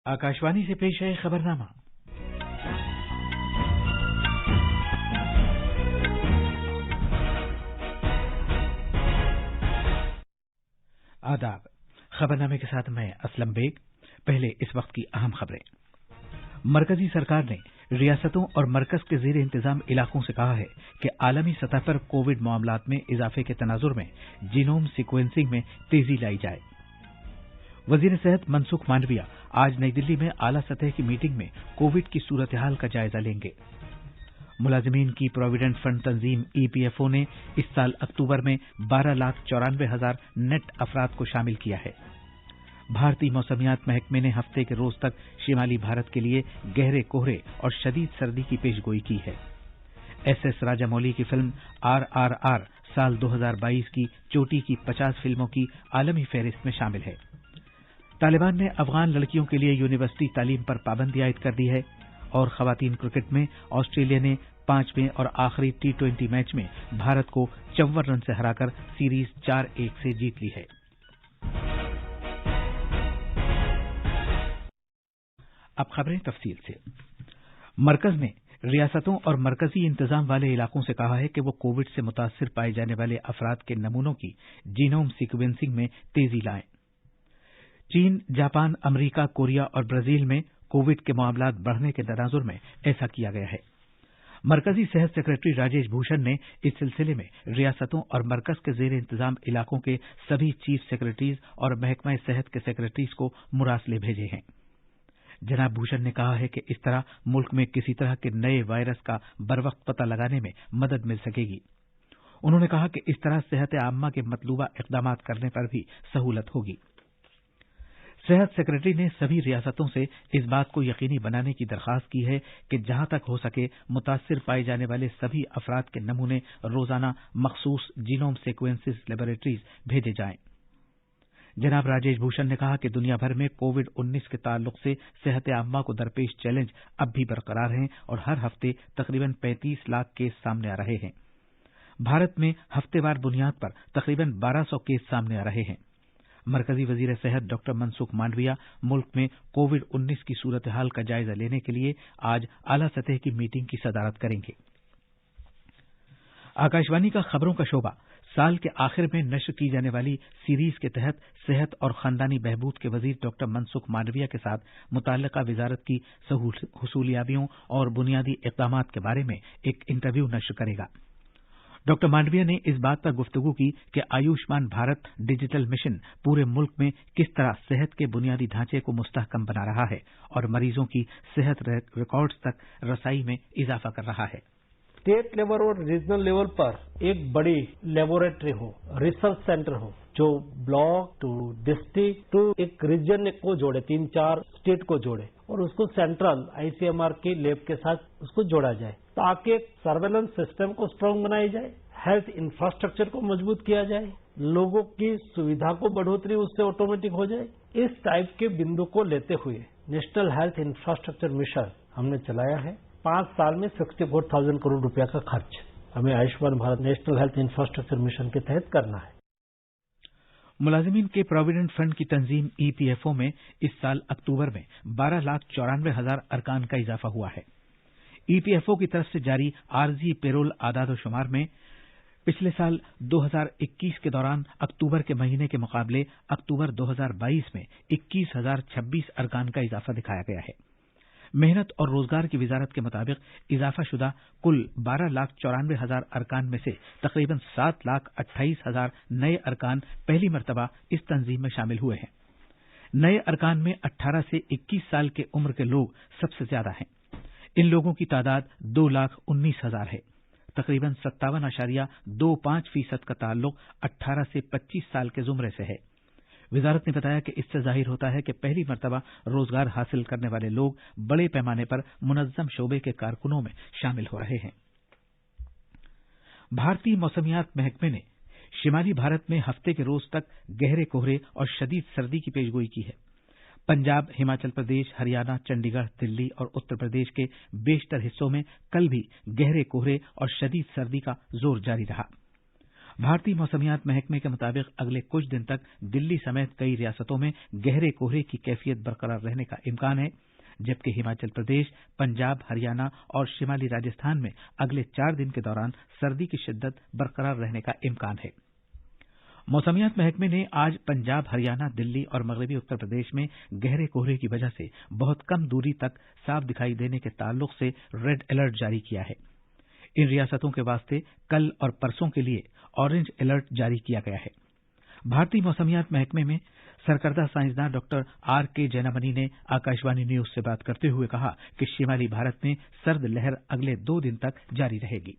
आकाशवाणी से पेश है खबरनामा। आदाब। खबरनामे के साथ मैं असलम बेग। पहले इस वक्त की अहम खबरें। मरकजी सरकार ने रियासतों और मरकज के ज़ेर इंतजाम इलाकों से कहा है कि आलमी सतह पर कोविड मामलात में इजाफे के तनाजुर में जीनोम सीक्वेंसिंग में तेजी लाई जाए। वजीर सेहत मनसुख मांडविया आज नई दिल्ली में आला सतह की मीटिंग में कोविड की सूरत हाल का जायजा लेंगे। मुलाजिमीन की प्रोविडेंट फंड तंजीम ईपीएफओ ने इस साल अक्टूबर में 12,94,000 नेट अफराद को शामिल किया है। भारतीय मौसमियात महकमे ने हफ्ते के रोज तक शिमाली भारत के लिए गहरे कोहरे और शदीद सर्दी की पेशगोई की है। एसएस राजामौली की फिल्म आरआरआर साल 2022 की चोटी की 50 फिल्मों की आलमी फहरिस्त में शामिल है। तालिबान ने अफगान लड़कियों के लिए यूनिवर्सिटी तालीम पर पाबंदी आयद कर दी है। और खवातीन क्रिकेट में ऑस्ट्रेलिया ने 5वें और आखिरी T20 मैच में भारत को 54 रन से हराकर सीरीज 4-1 से जीत ली है। अब खबरें तफसील से। मरकज ने रियासतों और मरकजी इंतजाम वाले इलाकों से कहा है कि वो कोविड से मुतासिर पाए जाने वाले अफराद के नमूनों की जीनोम सीक्वेंसिंग में तेजी लाएं। चीन, जापान, अमरीका, कोरिया और ब्राजील में कोविड के मामलात बढ़ने के तनाजुर में ऐसा किया गया है। मरकजी सेहत सेक्रेटरी राजेश भूषण ने इस सिलसिले में रियासतों और मरकज के ज़ेर इंतजाम इलाकों के सभी चीफ सेक्रेटरीज और महकमा सेहत के सेक्रेटरीज को मुरासले भेजे हैं। जनाब भूषण ने कहा है कि इस तरह मुल्क में किसी तरह के नए वायरस का बरवक्त पता लगाने में मदद मिल सकेगी। उन्होंने कहा कि इस तरह सेहत आम्मा के मतलूबा इक़दामात करने पर भी सहूलत होगी। सेहत सेक्रेटरी ने सभी रियासतों से इस बात को यकीनी बनाने की दरख्वास्त की है कि जहां तक हो सके मुतासिर पाए जाने वाले सभी अफराद के नमूने रोजाना मखसूस जीनोम सीक्वेंसिस लेबोरेटरीज भेजे जाएं। जनाब राजेश भूषण ने कहा कि दुनिया भर में कोविड-19 के ताल्लुक से सेहत आम्मा को दरपेश चैलेंज अब भी बरकरार हैं और हर हफ्ते तकरीबन 35 लाख केस सामने आ रहे हैं। भारत में हफ्तेवार बुनियाद पर तकरीबन 1200 केस सामने आ रहे हैं। मरकजी वजीर सेहत डॉक्टर मनसुख मांडविया मुल्क में कोविड-19 की सूरत हाल का जायजा लेने के लिए आज आला सतह की मीटिंग की सदारत करेंगे। आकाशवाणी का खबरों का शोबा साल के आखिर में नश्र की जाने वाली सीरीज के तहत सेहत और खानदानी बहबूद के वजीर डॉक्टर मनसुख मांडविया के साथ मुताल्लिका वजारत की हुसूलियाबियों और बुनियादी इक़दामात के बारे में एक इंटरव्यू नश्र करेगा। डॉक्टर मांडविया ने इस बात पर गुफ्तगू की कि आयुष्मान भारत डिजिटल मिशन पूरे मुल्क में किस तरह सेहत के बुनियादी ढांचे को मुस्तहकम बना रहा है और मरीजों की सेहत रिकॉर्ड्स तक रसाई में इजाफा कर रहा है। स्टेट लेवल और रीजनल लेवल पर एक बड़ी लेबोरेटरी हो, रिसर्च सेंटर हो, जो ब्लॉक टू डिस्ट्रिक्ट टू एक रीजन को जोड़े, 3-4 स्टेट को जोड़े और उसको सेंट्रल आईसीएमआर के लैब के साथ उसको जोड़ा जाए ताकि सर्वेलेंस सिस्टम को स्ट्रांग बनाई जाए, हेल्थ इंफ्रास्ट्रक्चर को मजबूत किया जाए, लोगों की सुविधा को बढ़ोतरी उससे ऑटोमेटिक हो जाए। इस टाइप के बिंदु को लेते हुए नेशनल हेल्थ इंफ्रास्ट्रक्चर मिशन हमने चलाया है। 5 साल में 64,000 करोड़ रुपया का खर्च हमें Ayushman Bharat national health infrastructure mission के तहत करना है। मुलाजिमीन के प्रोविडेंट फंड की तंजीम ईपीएफओ में इस साल अक्टूबर में 12,94,000 अरकान का इजाफा हुआ है। ईपीएफओ की तरफ से जारी आरजी पेरोल आदाद और शुमार में पिछले साल 2021 के दौरान अक्टूबर के महीने के मुकाबले अक्टूबर 2022 में 21,026 अरकान का इजाफा दिखाया गया है। मेहनत और रोजगार की वजारत के मुताबिक इजाफा शुदा कुल 12,94,000 अरकान में से तकरीबन 7,28,000 नए अरकान पहली मरतबा इस तंजीम में शामिल हुए हैं। नए अरकान में 18 से 21 साल के उम्र के लोग सबसे ज्यादा हैं। इन लोगों की तादाद 2,19,000 है। तकरीबन 57.25% का ताल्लुक 18 से 25 साल के जुमरे से है। वजारत ने बताया कि इससे जाहिर होता है कि पहली मरतबा रोजगार हासिल करने वाले लोग बड़े पैमाने पर मुनज्जम शोबे के कारकुनों में शामिल हो रहे हैं। भारतीय मौसमियात महकमे ने शिमाली भारत में हफ्ते के रोज तक गहरे कोहरे और शदीद सर्दी की पेशगोई की है। पंजाब, हिमाचल प्रदेश, हरियाणा, चंडीगढ़, दिल्ली और उत्तर प्रदेश के बेशतर हिस्सों में कल भी गहरे कोहरे और शदीद सर्दी का जोर जारी रहा। भारतीय मौसमियात महकमे के मुताबिक अगले कुछ दिन तक दिल्ली समेत कई रियासतों में गहरे कोहरे की कैफियत बरकरार रहने का इम्कान है, जबकि हिमाचल प्रदेश, पंजाब, हरियाणा और शिमाली राजस्थान में अगले 4 दिन के दौरान सर्दी की शिद्दत बरकरार रहने का इम्कान है। मौसमियात महकमे ने आज पंजाब, हरियाणा, दिल्ली और मगरबी उत्तर प्रदेश में गहरे कोहरे की वजह से बहुत कम दूरी तक साफ दिखाई देने के ताल्लुक से रेड अलर्ट जारी किया है। इन रियासतों के वास्ते कल और परसों के लिए ऑरेंज अलर्ट जारी किया गया है। भारतीय मौसमियात महकमे में सरकर्दा साइंसदान डॉक्टर R.K. जैनामनी ने आकाशवाणी न्यूज से बात करते हुए कहा कि शिमाली भारत में सर्द लहर अगले 2 दिन तक जारी रहेगी।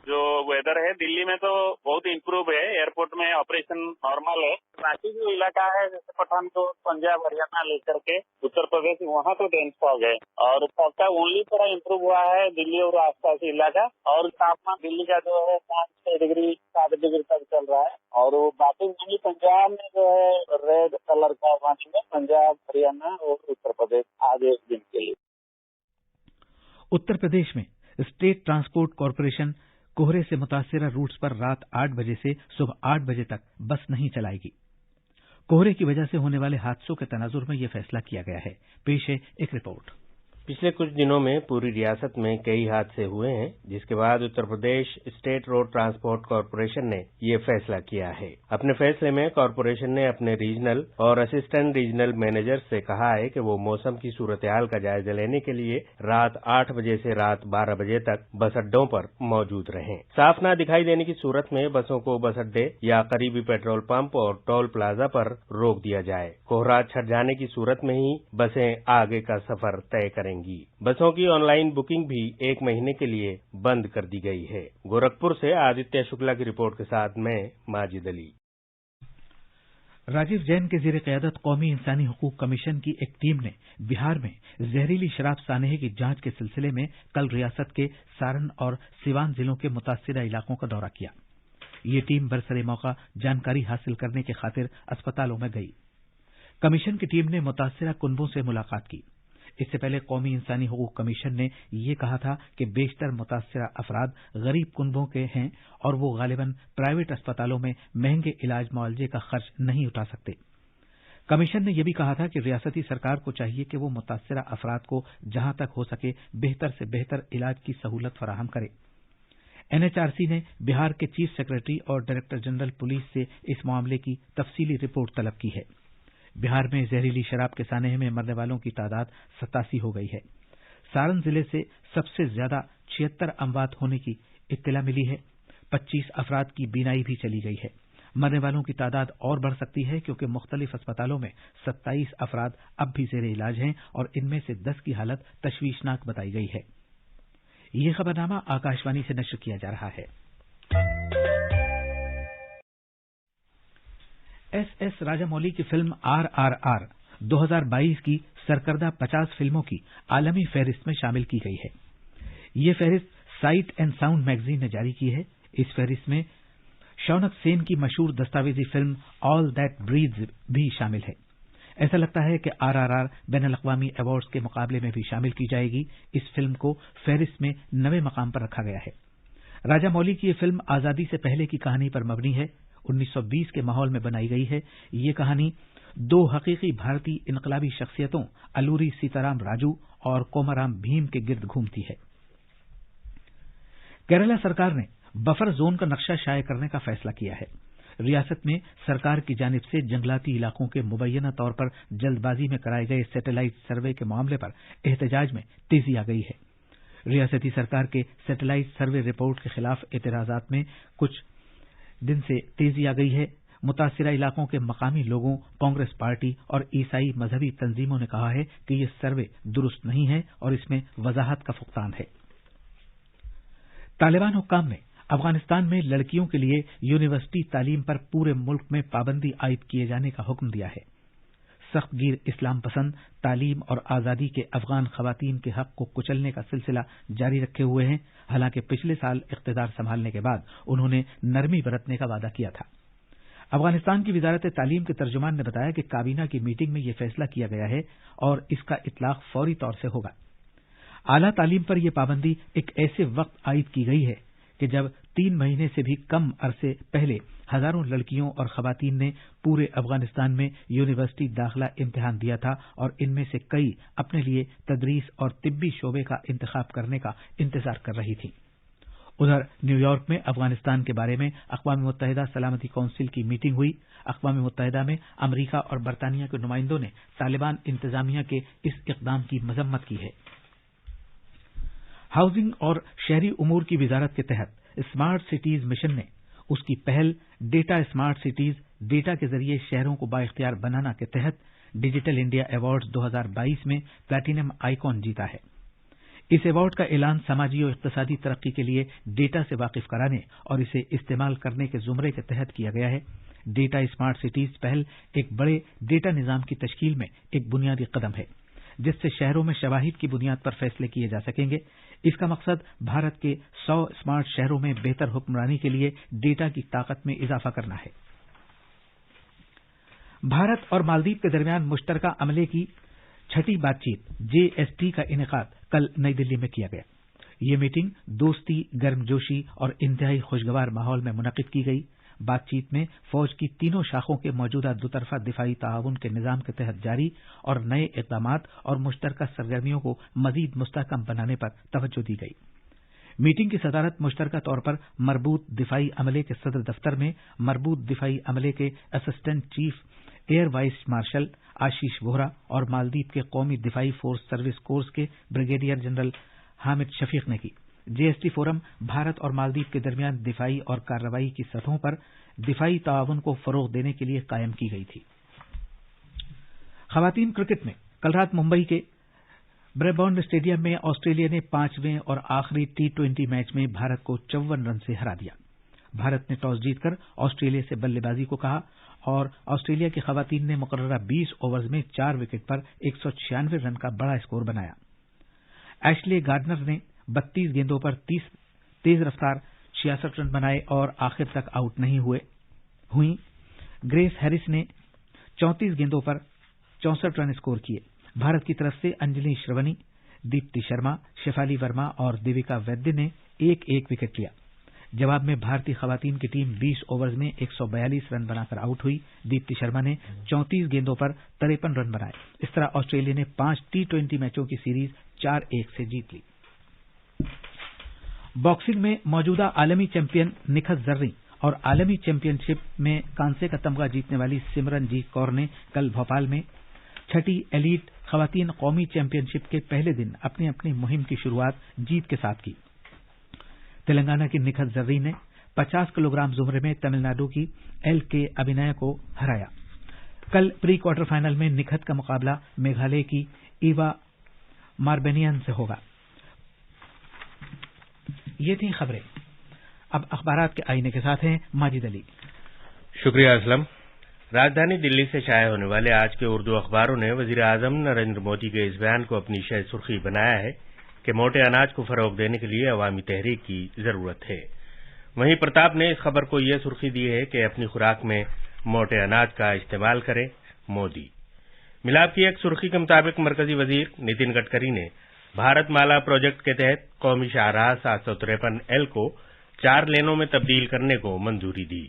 जो वेदर है दिल्ली में तो बहुत इम्प्रूव है, एयरपोर्ट में ऑपरेशन नॉर्मल है। बाकी जो इलाका है जैसे पठानकोट, पंजाब, हरियाणा लेकर के उत्तर प्रदेश, वहाँ तो डेंस फॉग है और फॉग का ओनली थोड़ा इम्प्रूव हुआ है दिल्ली और आसपास इलाका। और तापमान दिल्ली का जो है 5-6 डिग्री 7 डिग्री तक चल रहा है। और बाकी नहीं, पंजाब में जो है रेड कलर का वार्निंग है, पंजाब, हरियाणा और उत्तर प्रदेश आज एक दिन के लिए। उत्तर प्रदेश में स्टेट ट्रांसपोर्ट कॉरपोरेशन कोहरे से मुतासिरा रूट्स पर रात 8 बजे से सुबह 8 बजे तक बस नहीं चलाएगी। कोहरे की वजह से होने वाले हादसों के तनाजुर में यह फैसला किया गया है। पेश है एक रिपोर्ट। पिछले कुछ दिनों में पूरी रियासत में कई हादसे हुए हैं, जिसके बाद Uttar Pradesh state road transport corporation ने ये फैसला किया है। अपने फैसले में कॉरपोरेशन ने अपने रीजनल और असिस्टेंट रीजनल मैनेजर से कहा है कि वो मौसम की सूरत-ए-हाल का जायजा लेने के लिए रात 8 बजे से रात 12 बजे तक बस अड्डों पर मौजूद रहें। साफ न दिखाई देने की सूरत में बसों को बस अड्डे या करीबी पेट्रोल पंप और टोल प्लाजा पर रोक दिया जाए। कोहरा छट जाने की सूरत में ही बसें आगे का सफर तय करें। बसों की ऑनलाइन बुकिंग भी 1 महीने के लिए बंद कर दी गई है। गोरखपुर से आदित्य शुक्ला की रिपोर्ट के साथ मैं माजिद अली। राजीव जैन के ज़ेरे क़यादत कौमी इंसानी हुकूक कमीशन की एक टीम ने बिहार में जहरीली शराब सानेहे की जांच के सिलसिले में कल रियासत के सारण और सिवान जिलों के मुतासिरा इलाकों का दौरा किया। ये टीम बरसरे मौका जानकारी हासिल करने की खातिर अस्पतालों में गई। कमीशन की टीम ने मुतासिरा कुनबों से मुलाकात की। इससे पहले कौमी इंसानी हुकूक कमीशन ने यह कहा था कि बेशतर मुतासिरा अफराद गरीब कुनबों के हैं और वो गालिबन प्राइवेट अस्पतालों में महंगे इलाज मुआवजे का खर्च नहीं उठा सकते। कमीशन ने यह भी कहा था कि रियासती सरकार को चाहिए कि वो मुतासिरा अफराद को जहां तक हो सके बेहतर से बेहतर इलाज की सहूलत फराहम करे। NHRC ने बिहार के चीफ सेक्रेटरी और डायरेक्टर जनरल पुलिस से इस मामले की तफसीली रिपोर्ट तलब की है। बिहार में जहरीली शराब के सानेहे में मरने वालों की तादाद 87 हो गई है। सारण जिले से सबसे ज्यादा 76 अमवात होने की इत्तला मिली है। 25 अफराद की बीनाई भी चली गई है। मरने वालों की तादाद और बढ़ सकती है क्योंकि मुख्तलिफ अस्पतालों में 27 अफराद अब भी ज़ेरे इलाज हैं और इनमें से 10 की हालत तशवीशनाक बताई गई है। ये खबरनामा आकाशवाणी से नश्र किया जा रहा है। SS राजामौली की फिल्म RRR 2022 की सरकर्दा 50 फिल्मों की आलमी फहरिस्त में शामिल की गई है। ये फहरिस्त साइट एंड साउंड मैगजीन ने जारी की है। इस फहरिस्त में शौनक सेन की मशहूर दस्तावेजी फिल्म ऑल दैट ब्रीथ्स भी शामिल है। ऐसा लगता है कि RRR बैनुल-अक़वामी अवार्ड्स के मुकाबले में भी शामिल की जाएगी। इस फिल्म को फहरिस्त में 9वें मकाम पर रखा गया है। राजामौली की यह फिल्म आजादी से पहले की कहानी पर मबनी है। 1920 के माहौल में बनाई गई है। ये कहानी 2 हकीकी भारतीय इनकलाबी शख्सियतों अलूरी सीताराम राजू और कोमाराम भीम के गिर्द घूमती है। केरला सरकार ने बफर जोन का नक्शा शाये करने का फैसला किया है। रियासत में सरकार की जानिब से जंगलाती इलाकों के मुबैना तौर पर जल्दबाजी में कराए गए सैटेलाइट सर्वे के मामले पर एहतजाज में तेजी आ गई है। रियासती सरकार के सैटेलाइट सर्वे रिपोर्ट के खिलाफ एतराजात में कुछ दिन से तेजी आ गई है। मुतासिरा इलाकों के मकामी लोगों, कांग्रेस पार्टी और ईसाई मजहबी तंजीमों ने कहा है कि यह सर्वे दुरुस्त नहीं है और इसमें वजाहत का फुकतान है। तालिबान हुक्काम ने अफगानिस्तान में लड़कियों के लिए यूनिवर्सिटी तालीम पर पूरे मुल्क में पाबंदी आयद किए जाने का हुक्म दिया है। सख्तगीर इस्लाम पसंद तालीम और आजादी के अफगान खवातीन के हक को कुचलने का सिलसिला जारी रखे हुए हैं। हालांकि पिछले साल इख्तिदार संभालने के बाद उन्होंने नरमी बरतने का वादा किया था। अफगानिस्तान की वजारत तालीम के तर्जुमान ने बताया कि काबीना की मीटिंग में यह फैसला किया गया है और इसका इतलाक फौरी तौर से होगा। आला तालीम पर यह पाबंदी एक ऐसे वक्त आयद की गई है कि जब 3 महीने से भी कम अरसे पहले हजारों लड़कियों और खवातीन ने पूरे अफगानिस्तान में यूनिवर्सिटी दाखिला इम्तिहान दिया था और इनमें से कई अपने लिए तदरीस और तिब्बी शोबे का इंतखाब करने का इंतजार कर रही थीं। उधर न्यूयॉर्क में अफगानिस्तान के बारे में अक़वाम मुत्तहिदा सलामती काउंसिल की मीटिंग हुई। अक़वाम मुत्तहिदा में अमरीका और बरतानिया के नुमाइंदों ने तालिबान इंतजामिया के इस इक़दाम की मजम्मत की है। हाउसिंग और शहरी उमूर की वजारत के तहत स्मार्ट सिटीज मिशन ने उसकी पहल डेटा स्मार्ट सिटीज डेटा के जरिए शहरों को बाइख्तियार बनाना के तहत डिजिटल इंडिया अवार्ड्स 2022 में प्लैटिनम आइकॉन जीता है। इस अवार्ड का ऐलान समाजी और इक़्तिसादी तरक्की के लिए डेटा से वाकिफ कराने और इसे इस्तेमाल करने के जुमरे के तहत किया गया है। डेटा स्मार्ट सिटीज पहल एक बड़े डेटा निज़ाम की तश्कील में एक बुनियादी कदम है, जिससे शहरों में शवाहिद की बुनियाद पर फैसले किए जा सकेंगे। इसका मकसद भारत के 100 स्मार्ट शहरों में बेहतर हुक्मरानी के लिए डेटा की ताकत में इजाफा करना है। भारत और मालदीव के दरमियान मुश्तरका अमले की छठी बातचीत JST का इनेकाद कल नई दिल्ली में किया गया। ये मीटिंग दोस्ती, गर्मजोशी और इंतहाई खुशगवार माहौल में मुनक़िद की गई। बातचीत में फौज की तीनों शाखों के मौजूदा दुतरफा दिफाई ताउन के निज़ाम के तहत जारी और नए इक़दामात और मुश्तरका सरगर्मियों को मज़ीद मुस्तहकम बनाने पर तवज्जो दी गई। मीटिंग की सदारत मुश्तरका तौर पर मरबूत दिफाई अमले के सदर दफ्तर में मरबूत दिफाई अमले के assistant chief air vice marshal Ashish Vohra और मालदीव के कौमी दिफाई फोर्स सर्विस कोर्स के ब्रिगेडियर जनरल हामिद शफीक ने की। JST फोरम भारत और मालदीव के दरमियान दिफाई और कार्रवाई की सतहों पर दिफाई ताउन को फरोग देने के लिए कायम की गई थी। खवातीन क्रिकेट में कल रात मुंबई के ब्रेबॉर्न स्टेडियम में ऑस्ट्रेलिया ने 5वें और आखिरी T20 मैच में भारत को 54 रन से हरा दिया। भारत ने टॉस जीतकर ऑस्ट्रेलिया से बल्लेबाजी को कहा और ऑस्ट्रेलिया की खवातीन ने मुकर्ररा 20 ओवर्स में 4 विकेट पर 196 रन का बड़ा स्कोर बनाया। एशले गार्डनर ने 32 गेंदों पर तेज रफ्तार 66 रन बनाए और आखिर तक आउट नहीं हुई। ग्रेस हैरिस ने 34 गेंदों पर 64 रन स्कोर किए। भारत की तरफ से अंजलि श्रवणी, दीप्ति शर्मा, शेफाली वर्मा और देविका वैद्य ने एक विकेट लिया। जवाब में भारतीय खवातीन की टीम 20 ओवर्स में 142 रन बनाकर आउट हुई। दीप्ति शर्मा ने 34 गेंदों पर 53 रन बनाए। इस तरह ऑस्ट्रेलिया ने 5 T20 मैचों की सीरीज 4-1 से जीत ली। बॉक्सिंग में मौजूदा आलमी चैंपियन निखत जर्री और आलमी चैंपियनशिप में कांसे का तमगा जीतने वाली सिमरनजीत कौर ने कल भोपाल में छठी एलीट खवातीन कौमी चैंपियनशिप के पहले दिन अपनी अपनी मुहिम की शुरुआत जीत के साथ की। तेलंगाना की निखत जर्री ने 50 किलोग्राम जुमरे में तमिलनाडु की LK अभिनय को हराया। कल प्री क्वार्टर फाइनल में निखत का मुकाबला मेघालय की ईवा मार्बेनियन से होगा। ये थी खबरें। अब अखबारात के आईने के साथ हैं माजिद अली। शुक्रिया असलम। राजधानी दिल्ली से शाये होने वाले आज के उर्दू अखबारों ने वजीर आजम नरेंद्र मोदी के इस बयान को अपनी शह सुर्खी बनाया है कि मोटे अनाज को फरोग देने के लिए अवामी तहरीक की जरूरत है। वहीं प्रताप ने इस खबर को यह सुर्खी दी है कि अपनी खुराक में मोटे अनाज का इस्तेमाल करें मोदी। मिलाप की एक सुर्खी के मुताबिक मरकजी वजीर नितिन गडकरी ने भारत माला प्रोजेक्ट के तहत कौमी शाहराह 753L को 4 लेनों में तब्दील करने को मंजूरी दी।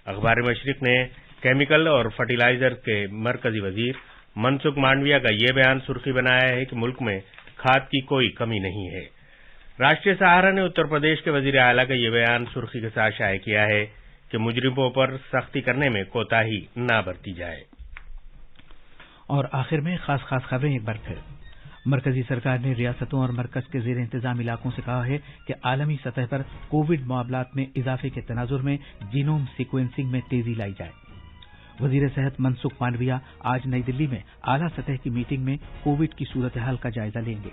अखबार मशरिक ने केमिकल और फर्टिलाइजर के मरकजी वजीर मनसुख मांडविया का यह बयान सुर्खी बनाया है कि मुल्क में खाद की कोई कमी नहीं है। राष्ट्रीय सहारा ने उत्तर प्रदेश के वजीर आला का यह बयान सुर्खी के साथ शाये किया है कि मुजरिमों पर सख्ती करने में कोताही न बरती जाए। और आखिर में खास खबरें एक बार फिर। मरकजी सरकार ने रियासतों और मरकज के जेर इंतजाम इलाकों से कहा है कि आलमी सतह पर कोविड मामलात में इजाफे के तनाजुर में जीनोम सीक्वेंसिंग में तेजी लाई जाए। वजीर सेहत मनसुख मांडविया आज नई दिल्ली में आला सतह की मीटिंग में कोविड की सूरत हाल का जायजा लेंगे।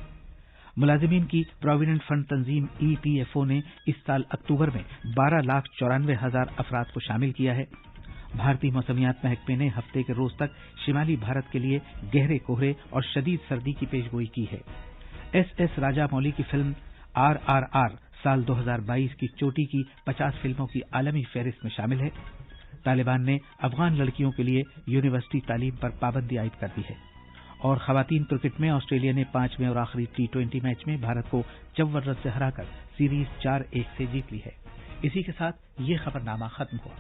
मुलाजिमीन की प्रोविडेंट फंड तंजीम EPFO ने इस साल अक्टूबर में 12,94,000 अफराद को शामिल किया है। भारतीय मौसमियात महकमे ने हफ्ते के रोज तक शिमाली भारत के लिए गहरे कोहरे और शदीद सर्दी की पेशगोई की है। SS राजामौली की फिल्म RRR साल 2022 की चोटी की 50 फिल्मों की आलमी फहरिस्त में शामिल है। तालिबान ने अफगान लड़कियों के लिए यूनिवर्सिटी तालीम पर पाबंदी आयद कर दी है। और खवातीन क्रिकेट में ऑस्ट्रेलिया ने 5वें और आखिरी T20 मैच में भारत को 54 रन से हराकर सीरीज 4-1 से जीत ली है। इसी के साथ ये खबरनामा खत्म हुआ।